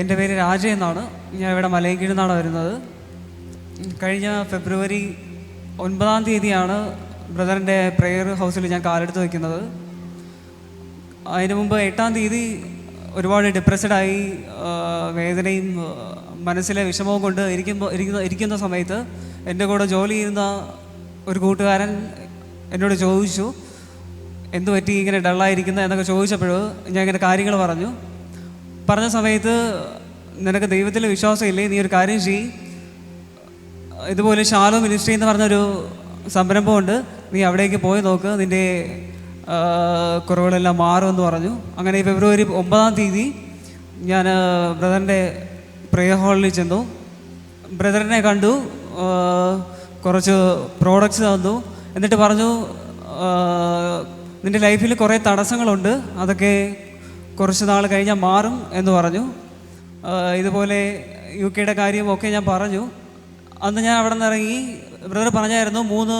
എൻ്റെ പേര് രാജ എന്നാണ്. ഞാൻ ഇവിടെ മലയൻകീഴിൽ നിന്നാണ് വരുന്നത്. കഴിഞ്ഞ ഫെബ്രുവരി 9-ാം തീയതിയാണ് ബ്രദറിൻ്റെ പ്രെയർ ഹൗസിൽ ഞാൻ കാലെടുത്ത് വയ്ക്കുന്നത്. അതിനു മുമ്പ് 8-ാം തീയതി ഒരുപാട് ഡിപ്രസ്ഡായി, വേദനയും മനസ്സിലെ വിഷമവും കൊണ്ട് ഇരിക്കുന്ന സമയത്ത് എൻ്റെ കൂടെ ജോലി ചെയ്യുന്ന ഒരു കൂട്ടുകാരൻ എന്നോട് ചോദിച്ചു, എന്തു പറ്റി ഇങ്ങനെ ഡള്ളായിരിക്കുന്നത് എന്നൊക്കെ ചോദിച്ചപ്പോൾ ഞാൻ ഇങ്ങനെ കാര്യങ്ങൾ പറഞ്ഞ സമയത്ത്, നിനക്ക് ദൈവത്തിൽ വിശ്വാസമില്ലേ, നീ ഒരു കാര്യം ചെയ്യ്, ഇതുപോലെ ഷാലോ മിനിസ്ട്രി എന്ന് പറഞ്ഞൊരു സംരംഭമുണ്ട്, നീ അവിടേക്ക് പോയി നോക്ക്, നിൻ്റെ കുറവുകളെല്ലാം മാറുമെന്ന് പറഞ്ഞു. അങ്ങനെ ഫെബ്രുവരി 9-ാം തീയതി ഞാൻ ബ്രദറിൻ്റെ പ്രെയർ ഹാളിൽ ചെന്നു. ബ്രദറിനെ കണ്ടു, കുറച്ച് പ്രോഡക്റ്റ്സ് തന്നു. എന്നിട്ട് പറഞ്ഞു, നിൻ്റെ ലൈഫിൽ കുറേ തടസ്സങ്ങളുണ്ട്, അതൊക്കെ കുറച്ച് നാൾ കഴിഞ്ഞാൽ മാറും എന്ന് പറഞ്ഞു. ഇതുപോലെ UK കാര്യമൊക്കെ ഞാൻ പറഞ്ഞു. അന്ന് ഞാൻ അവിടെ നിന്ന് ഇറങ്ങി. ബ്രദർ പറഞ്ഞായിരുന്നു 3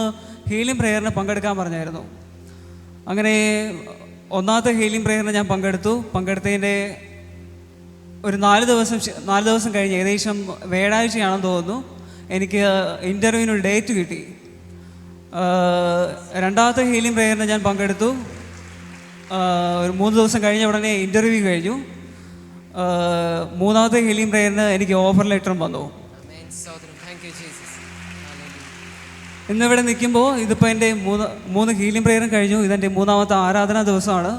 ഹീലിംഗ് പ്രെയറിന് പങ്കെടുക്കാൻ പറഞ്ഞായിരുന്നു. അങ്ങനെ 1-ാമത്തെ ഹീലിംഗ് പ്രെയറിന് ഞാൻ പങ്കെടുത്തതിൻ്റെ ഒരു 4 ദിവസം കഴിഞ്ഞ്, ഏകദേശം വ്യാഴാഴ്ചയാണെന്ന് തോന്നുന്നു, എനിക്ക് ഇൻ്റർവ്യൂവിനൊരു ഡേറ്റ് കിട്ടി. 2-ാമത്തെ ഹീലിംഗ് പ്രെയറിന് ഞാൻ പങ്കെടുത്തു. ഒരു 3 ദിവസം കഴിഞ്ഞ ഉടനെ ഇൻ്റർവ്യൂ കഴിഞ്ഞു. 3-ാമത്തെ ഹീലിംഗ് പ്രെയറിന് എനിക്ക് ഓഫർ ലെറ്ററും വന്നു. ഇന്നിവിടെ നിൽക്കുമ്പോൾ ഇതിപ്പോൾ എൻ്റെ 3 ഹീലിംഗ് പ്രെയറും കഴിഞ്ഞു. ഇതെൻ്റെ 3-ാമത്തെ ആരാധനാ ദിവസമാണ്.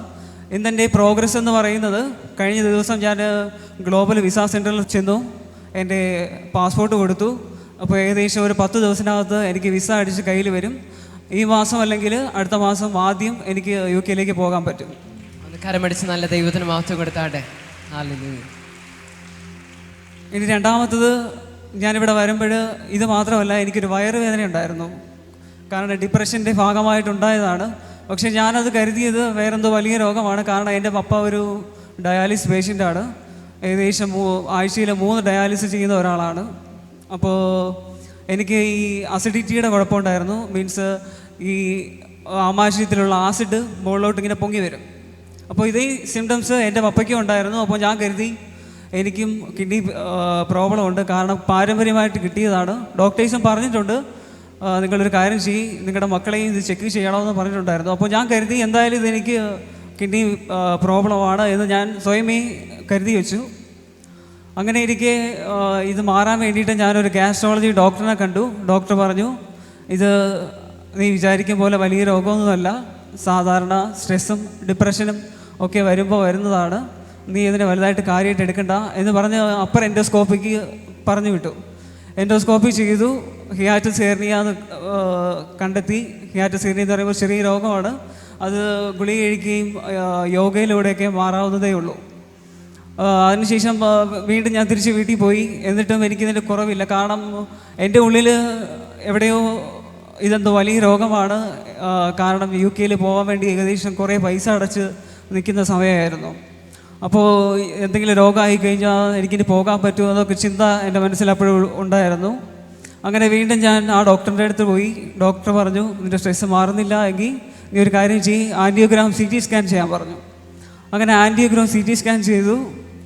ഇന്നെൻ്റെ പ്രോഗ്രസ് എന്ന് പറയുന്നത്, കഴിഞ്ഞ ദിവസം ഞാൻ ഗ്ലോബൽ വിസ സെൻറ്ററിൽ ചെന്നു, എൻ്റെ പാസ്പോർട്ട് കൊടുത്തു. അപ്പോൾ ഏകദേശം ഒരു 10 ദിവസത്തിനകത്ത് എനിക്ക് വിസ അടിച്ച് കയ്യിൽ വരും. ഈ മാസം അല്ലെങ്കിൽ അടുത്ത മാസം ആദ്യം എനിക്ക് UK പോകാൻ പറ്റും. കരമടിച്ച് നല്ല ദൈവത്തിന് മഹത്വം കൊടുത്താട്ടെ. ഇനി 2-ാമത്തത്, ഞാനിവിടെ വരുമ്പോൾ ഇത് മാത്രമല്ല, എനിക്കൊരു വയറുവേദന ഉണ്ടായിരുന്നു. കാരണം ഡിപ്രഷൻ്റെ ഭാഗമായിട്ടുണ്ടായതാണ്. പക്ഷേ ഞാനത് കരുതിയത് വേറെന്തോ വലിയ രോഗമാണ്. കാരണം എൻ്റെ പപ്പ ഒരു ഡയാലിസിസ് പേഷ്യൻ്റാണ്. ഏകദേശം ആഴ്ചയിൽ 3 ഡയാലിസിസ് ചെയ്യുന്ന ഒരാളാണ്. അപ്പോൾ എനിക്ക് ഈ അസിഡിറ്റിയുടെ കുഴപ്പമുണ്ടായിരുന്നു. മീൻസ് ഈ ആമാശയത്തിലുള്ള ആസിഡ് മുകളിലോട്ട് ഇങ്ങനെ പൊങ്ങി വരും. അപ്പോൾ ഇതേ സിംറ്റംസ് എൻ്റെ പപ്പയ്ക്കും ഉണ്ടായിരുന്നു. അപ്പോൾ ഞാൻ കരുതി എനിക്കും കിഡ്നി പ്രോബ്ലം ഉണ്ട്, കാരണം പാരമ്പര്യമായിട്ട് കിട്ടിയതാണ്. ഡോക്ടേഴ്സും പറഞ്ഞിട്ടുണ്ട്, നിങ്ങളൊരു കാര്യം ചെയ്യ്, നിങ്ങളുടെ മക്കളെയും ഇത് ചെക്ക് ചെയ്യണമെന്ന് പറഞ്ഞിട്ടുണ്ടായിരുന്നു. അപ്പോൾ ഞാൻ കരുതി എന്തായാലും ഇതെനിക്ക് കിഡ്നി പ്രോബ്ലമാണ് എന്ന് ഞാൻ സ്വയമേ കരുതി വെച്ചു. അങ്ങനെ ഇരിക്കെ ഇത് മാറാൻ വേണ്ടിയിട്ട് ഞാനൊരു ഗ്യാസ്ട്രോളജി ഡോക്ടറിനെ കണ്ടു. ഡോക്ടർ പറഞ്ഞു, ഇത് നീ വിചാരിക്കും പോലെ വലിയ രോഗമൊന്നുമല്ല, സാധാരണ സ്ട്രെസ്സും ഡിപ്രഷനും ഒക്കെ വരുമ്പോൾ വരുന്നതാണ്, നീ ഇതിനെ വലുതായിട്ട് കാര്യമായിട്ട് എടുക്കണ്ട എന്ന് പറഞ്ഞ് അപ്പർ എൻഡോസ്കോപ്പിക്ക് പറഞ്ഞു വിട്ടു. എൻഡോസ്കോപ്പി ചെയ്തു. ഹിയാറ്റസ് ഹെർണിയ എന്ന് കണ്ടെത്തി. ഹിയാറ്റസ് ഹെർണിയ എന്ന് പറയുമ്പോൾ ചെറിയ രോഗമാണ്. അത് ഗുളിക കഴിക്കുകയും യോഗയിലൂടെയൊക്കെ മാറാവുന്നതേ ഉള്ളൂ. അതിനുശേഷം വീണ്ടും ഞാൻ തിരിച്ച് വീട്ടിൽ പോയി. എന്നിട്ടും എനിക്കിതിൻ്റെ കുറവില്ല. കാരണം എൻ്റെ ഉള്ളിൽ എവിടെയോ ഇതെന്തോ വലിയ രോഗമാണ്. കാരണം UK പോകാൻ വേണ്ടി ഏകദേശം കുറേ പൈസ അടച്ച് നിൽക്കുന്ന സമയമായിരുന്നു. അപ്പോൾ എന്തെങ്കിലും രോഗമായി കഴിഞ്ഞാൽ എനിക്കിനി പോകാൻ പറ്റുമോ എന്നൊക്കെ ചിന്ത എൻ്റെ മനസ്സിൽ അപ്പോഴും ഉണ്ടായിരുന്നു. അങ്ങനെ വീണ്ടും ഞാൻ ആ ഡോക്ടറിൻ്റെ അടുത്ത് പോയി. ഡോക്ടർ പറഞ്ഞു, നിൻ്റെ സ്ട്രെസ്സ് മാറുന്നില്ല എങ്കിൽ നീ ഒരു കാര്യം ചെയ്യ്, ആൻറ്റിയോഗ്രാം CT സ്കാൻ ചെയ്യാൻ പറഞ്ഞു. അങ്ങനെ ആൻറ്റിയോഗ്രാം CT സ്കാൻ ചെയ്തു.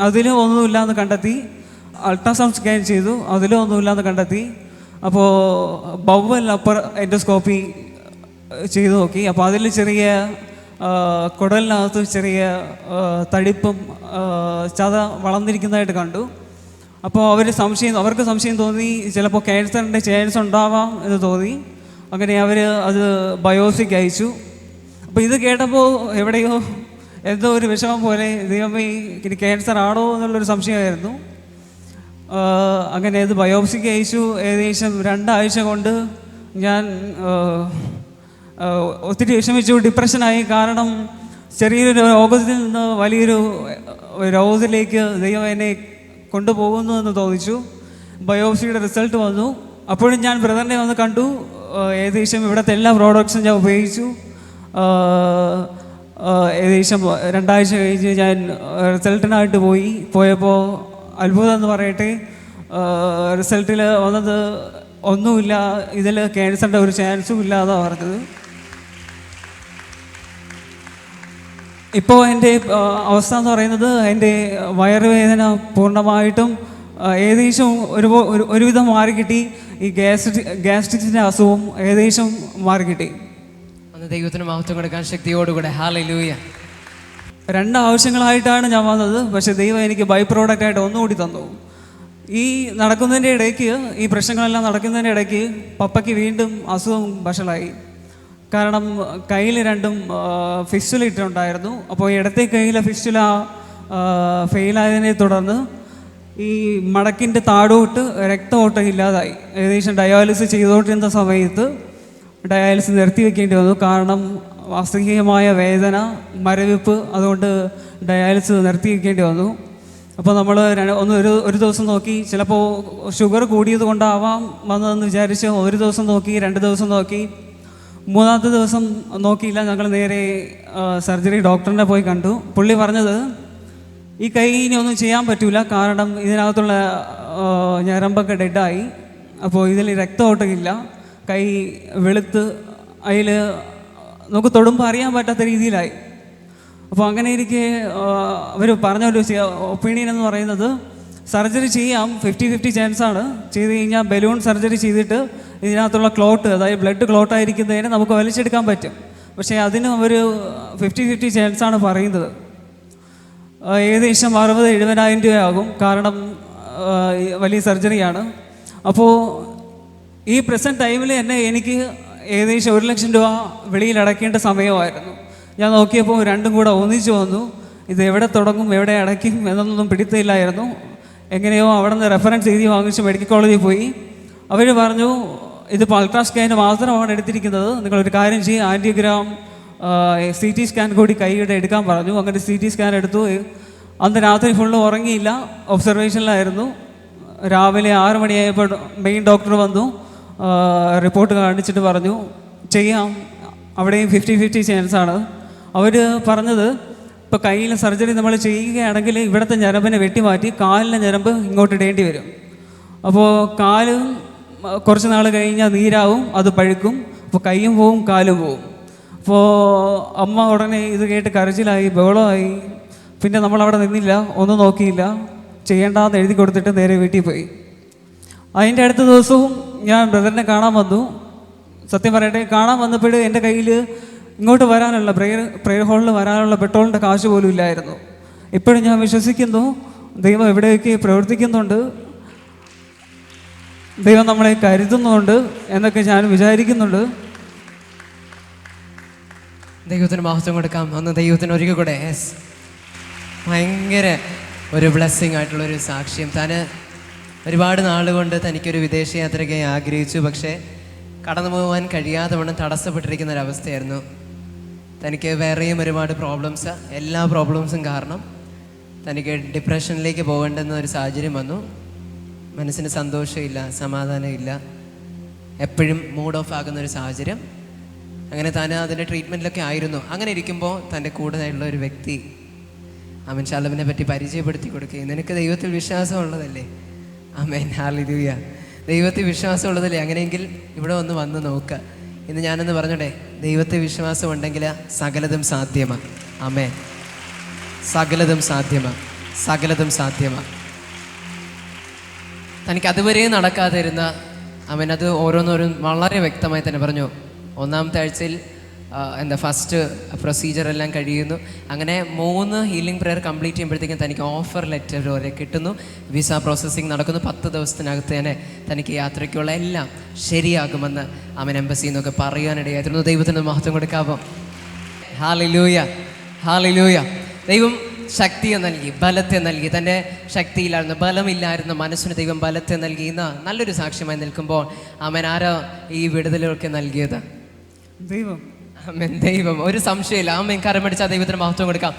അതിലും ഒന്നുമില്ലാന്ന് കണ്ടെത്തി. അൾട്രാസൗണ്ട് സ്കാൻ ചെയ്തു. അതിലും ഒന്നുമില്ലാന്ന് കണ്ടെത്തി. അപ്പോൾ ബവൽ അപ്പർ എൻഡോസ്കോപ്പി ചെയ്തു നോക്കി. അപ്പോൾ അതിൽ ചെറിയ കുടലിനകത്ത് ചെറിയ തടിപ്പും ചത വളർന്നിരിക്കുന്നതായിട്ട് കണ്ടു. അപ്പോൾ അവർക്ക് സംശയം തോന്നി, ചിലപ്പോൾ ക്യാൻസറിൻ്റെ ചാൻസ് ഉണ്ടാവാം എന്ന് തോന്നി. അങ്ങനെ അവർ അത് ബയോപ്സിക്ക് അയച്ചു. അപ്പോൾ ഇത് കേട്ടപ്പോൾ എവിടെയോ എന്തോ ഒരു വിഷമം പോലെ, ദൈവമേ ഇനി ക്യാൻസർ ആണോ എന്നുള്ളൊരു സംശയമായിരുന്നു. അങ്ങനെ അത് ബയോപ്സിക്ക് അയച്ചു. ഏകദേശം 2 ആഴ്ച കൊണ്ട് ഞാൻ ഒത്തിരി വിഷമിച്ചു, ഡിപ്രഷനായി. കാരണം ചെറിയൊരു രോഗത്തിൽ നിന്ന് വലിയൊരു രോഗത്തിലേക്ക് ദൈവം എന്നെ കൊണ്ടുപോകുന്നു എന്ന് തോന്നിച്ചു. ബയോപ്സിയുടെ റിസൾട്ട് വന്നു. അപ്പോഴും ഞാൻ ബ്രദറിനെ വന്ന് കണ്ടു. ഏകദേശം ഇവിടുത്തെ എല്ലാ പ്രോഡക്ട്സും ഞാൻ ഉപയോഗിച്ചു. ഏകദേശം 2 ആഴ്ച കഴിഞ്ഞ് ഞാൻ റിസൾട്ടിനായിട്ട് പോയപ്പോൾ അത്ഭുതം എന്ന് പറയട്ടെ, റിസൾട്ടിൽ വന്നത് ഒന്നുമില്ല, ഇതിൽ ക്യാൻസറിൻ്റെ ഒരു ചാൻസും ഇല്ല എന്നാണ് പറഞ്ഞത്. ഇപ്പോൾ എൻ്റെ അവസ്ഥ എന്ന് പറയുന്നത് എൻ്റെ വയറുവേദന പൂർണ്ണമായിട്ടും ഏകദേശം ഒരുവിധം മാറിക്കിട്ടി. ഈ ഗ്യാസ്ട്രിക്സിൻ്റെ അസുഖം ഏകദേശം മാറിക്കിട്ടി. ഒന്ന് ദൈവത്തിന് മഹത്വം കൊടുക്കാൻ ശക്തിയോടുകൂടെ ഹല്ലേലൂയ. 2 ആവശ്യങ്ങളായിട്ടാണ് ഞാൻ വന്നത്. പക്ഷേ ദൈവം എനിക്ക് ബൈ പ്രോഡക്റ്റായിട്ട് ഒന്നുകൂടി തന്നു. ഈ നടക്കുന്നതിൻ്റെ ഇടയ്ക്ക്, ഈ പ്രശ്നങ്ങളെല്ലാം നടക്കുന്നതിൻ്റെ ഇടയ്ക്ക് പപ്പയ്ക്ക് വീണ്ടും അസുഖം വഷളായി. കാരണം കയ്യിൽ 2 ഫിസ്റ്റുല ഇട്ടുണ്ടായിരുന്നു. അപ്പോൾ ഇടത്തെ കയ്യിലെ ഫിസ്റ്റുല ഫെയിലായതിനെ തുടർന്ന് ഈ മടക്കിൻ്റെ താഴോട്ട് രക്തഓട്ടം ഇല്ലാതായി. ഏകദേശം ഡയാലിസിസ് ചെയ്തുകൊണ്ടിരുന്ന സമയത്ത് ഡയാലിസിസ് നിർത്തി വെക്കേണ്ടി വന്നു. കാരണം അസഹ്യമായ വേദന, മരവിപ്പ്, അതുകൊണ്ട് ഡയാലിസിസ് നിർത്തി വെക്കേണ്ടി വന്നു. അപ്പോൾ നമ്മൾ ഒരു ദിവസം നോക്കി, ചിലപ്പോൾ ഷുഗർ കൂടിയത് കൊണ്ടാവാം വന്നതെന്ന് വിചാരിച്ച് 1 ദിവസം നോക്കി, 2 ദിവസം നോക്കി. 3-ാമത്തെ ദിവസം നോക്കിയില്ല. ഞങ്ങൾ നേരെ സർജറി ഡോക്ടറിനെ പോയി കണ്ടു. പുള്ളി പറഞ്ഞത് ഈ കൈ ഇനി ഒന്നും ചെയ്യാൻ പറ്റില്ല, കാരണം ഇതിനകത്തുള്ള ഞരമ്പൊക്കെ ഡെഡായി. അപ്പോൾ ഇതിൽ രക്തഓട്ടമില്ല, കൈ വെളുത്ത് അതിൽ നമുക്ക് തൊടുമ്പോൾ അറിയാൻ പറ്റാത്ത രീതിയിലായി. അപ്പോൾ അങ്ങനെ ഇരിക്കെ അവർ പറഞ്ഞൊരു ഒപ്പീനിയൻ എന്ന് പറയുന്നത് സർജറി ചെയ്യാം, 50-50 ചാൻസാണ്. ചെയ്ത് കഴിഞ്ഞാൽ ബലൂൺ സർജറി ചെയ്തിട്ട് ഇതിനകത്തുള്ള ക്ലോട്ട്, അതായത് ബ്ലഡ് ക്ലോട്ടായിരിക്കുന്നതിന് നമുക്ക് വലിച്ചെടുക്കാൻ പറ്റും. പക്ഷേ അതിന് ഒരു 50-50 ചാൻസാണ് പറയുന്നത്. ഏകദേശം 60,000-70,000 രൂപയാകും, കാരണം വലിയ സർജറിയാണ്. അപ്പോൾ ഈ പ്രസൻറ്റ് ടൈമിൽ എനിക്ക് ഏകദേശം 1,00,000 രൂപ വെളിയിൽ അടയ്ക്കേണ്ട സമയമായിരുന്നു. ഞാൻ നോക്കിയപ്പോൾ 2ഉം കൂടെ ഒന്നിച്ചു വന്നു. ഇത് എവിടെ തുടങ്ങും എവിടെ അടയ്ക്കും എന്നൊന്നും പിടുത്തമില്ലായിരുന്നു. എങ്ങനെയോ അവിടെ നിന്ന് റെഫറൻസ് എഴുതി വാങ്ങിച്ച് മെഡിക്കൽ കോളേജിൽ പോയി. അവർ പറഞ്ഞു, ഇതിപ്പോൾ അൾട്രാ സ്കാൻ മാത്രമാണ് എടുത്തിരിക്കുന്നത്, നിങ്ങളൊരു കാര്യം ചെയ്യും, ആൻറ്റിഗ്രാം CT സ്കാൻ കൂടി കൈയുടെ എടുക്കാൻ പറഞ്ഞു. അങ്ങനെ CT സ്കാൻ എടുത്തു. അന്ന് രാത്രി ഫുള്ള് ഉറങ്ങിയില്ല, ഒബ്സർവേഷനിലായിരുന്നു. രാവിലെ 6 മണിയായപ്പോൾ മെയിൻ ഡോക്ടർ വന്നു, റിപ്പോർട്ട് കാണിച്ചിട്ട് പറഞ്ഞു ചെയ്യാം, അവിടെയും 50-50 ചാൻസാണ്. അവർ പറഞ്ഞത് ഇപ്പോൾ കയ്യിലെ സർജറി നമ്മൾ ചെയ്യുകയാണെങ്കിൽ ഇവിടുത്തെ ഞരമ്പിനെ വെട്ടിമാറ്റി കാലിലെ ഞരമ്പ് ഇങ്ങോട്ട് ഇടേണ്ടി വരും. അപ്പോൾ കാല് കുറച്ച് നാൾ കഴിഞ്ഞാൽ നീരാവും, അത് പഴുക്കും. അപ്പോൾ കൈയും പോവും കാലും പോവും. അപ്പോൾ അമ്മ ഉടനെ ഇത് കേട്ട് കരച്ചിലായി, ബഹളമായി. പിന്നെ നമ്മളവിടെ നിന്നില്ല, ഒന്നും നോക്കിയില്ല, ചെയ്യേണ്ടാന്ന് എഴുതി കൊടുത്തിട്ട് നേരെ വീട്ടിൽ പോയി. അതിൻ്റെ അടുത്ത ദിവസവും ഞാൻ ബ്രദറിനെ കാണാൻ വന്നു. സത്യം പറയട്ടെ, കാണാൻ വന്നപ്പോൾ എൻ്റെ കയ്യിൽ ഇങ്ങോട്ട് വരാനുള്ള പ്രെയർ ഹാളിൽ വരാനുള്ള പെട്രോളിൻ്റെ കാശ് പോലും ഇല്ലായിരുന്നു. ഇപ്പോഴും ഞാൻ വിശ്വസിക്കുന്നു ദൈവം എവിടെയൊക്കെ പ്രവർത്തിക്കുന്നുണ്ട്, ദൈവം നമ്മളെ കരുതുന്നുണ്ട് എന്നൊക്കെ ഞാൻ വിചാരിക്കുന്നുണ്ട്. ദൈവത്തിന് മഹത്വം കൊടുക്കാം. അന്ന് ദൈവത്തിന് ഒരിക്കൽ കൂടെ ഭയങ്കര ഒരു ബ്ലെസ്സിങ് ആയിട്ടുള്ളൊരു സാക്ഷ്യം. താൻ ഒരുപാട് നാളുകൊണ്ട് തനിക്കൊരു വിദേശയാത്രയ്ക്ക് ആഗ്രഹിച്ചു, പക്ഷേ കടന്നു പോകാൻ കഴിയാതെ വണ്ണം തടസ്സപ്പെട്ടിരിക്കുന്ന ഒരവസ്ഥയായിരുന്നു. തനിക്ക് വേറെയും ഒരുപാട് പ്രോബ്ലംസ്, എല്ലാ പ്രോബ്ലംസും കാരണം തനിക്ക് ഡിപ്രഷനിലേക്ക് പോകേണ്ടുന്ന ഒരു സാഹചര്യം വന്നു. മനസ്സിന് സന്തോഷമില്ല, സമാധാനമില്ല, എപ്പോഴും മൂഡ് ഓഫ് ആകുന്ന ഒരു സാഹചര്യം. അങ്ങനെ താൻ അതിൻ്റെ ട്രീറ്റ്മെൻറ്റിലൊക്കെ ആയിരുന്നു. അങ്ങനെ ഇരിക്കുമ്പോൾ തൻ്റെ കൂടെയുള്ള ഒരു വ്യക്തി അമൻ ശാലമിനെ പറ്റി പരിചയപ്പെടുത്തി കൊടുക്കുകയും, നിനക്ക് ദൈവത്തിൽ വിശ്വാസമുള്ളതല്ലേ? ആമേൻ, ഹല്ലേലൂയ. ദൈവത്തിൽ വിശ്വാസമുള്ളതല്ലേ? അങ്ങനെയെങ്കിൽ ഇവിടെ വന്ന് നോക്കുക. ഇന്ന് ഞാനൊന്ന് പറഞ്ഞോട്ടെ, ദൈവത്തെ വിശ്വാസം ഉണ്ടെങ്കിൽ സകലതും സാധ്യമാണ്. ആമേൻ, സകലതും സാധ്യമാണ്, സകലതും സാധ്യമാണ്. തനിക്ക് അതുവരെ നടക്കാതിരുന്ന അത് ഓരോന്നോരോന്ന് വളരെ വ്യക്തമായി തന്നെ പറഞ്ഞു. 1-ാമത്തെ ആഴ്ചയിൽ ഫസ്റ്റ് പ്രൊസീജിയർ എല്ലാം കഴിയുന്നു. അങ്ങനെ 3 ഹീലിംഗ് പ്രെയർ കംപ്ലീറ്റ് ചെയ്യുമ്പോഴത്തേക്കും തനിക്ക് ഓഫർ ലെറ്റർ വരെ കിട്ടുന്നു. വിസ പ്രോസസ്സിങ് നടക്കുന്നു. 10 ദിവസത്തിനകത്ത് തന്നെ തനിക്ക് യാത്രയ്ക്കുള്ള എല്ലാം ശരിയാകുമെന്ന് എംബസിയിൽ നിന്നൊക്കെ പറയാനിടയായിരുന്നു. ദൈവത്തിന് മഹത്വം കൊടുക്കാമോ? Hallelujah, hallelujah. ദൈവം ശക്തിയെ നൽകി, ബലത്തെ നൽകി. തൻ്റെ ശക്തിയിലായിരുന്നു, ബലമില്ലായിരുന്ന മനസ്സിന് ദൈവം ബലത്തെ നൽകി. ഇന്ന് നല്ലൊരു സാക്ഷ്യമായി നിൽക്കുമ്പോൾ ആരാ ഈ വിടുതലൊക്കെ നൽകിയത്? ദൈവം. ദൈവം. ഒരു സംശയമില്ല. കരമടിച്ച ദൈവത്തിന് മഹത്വം കൊടുക്കാം.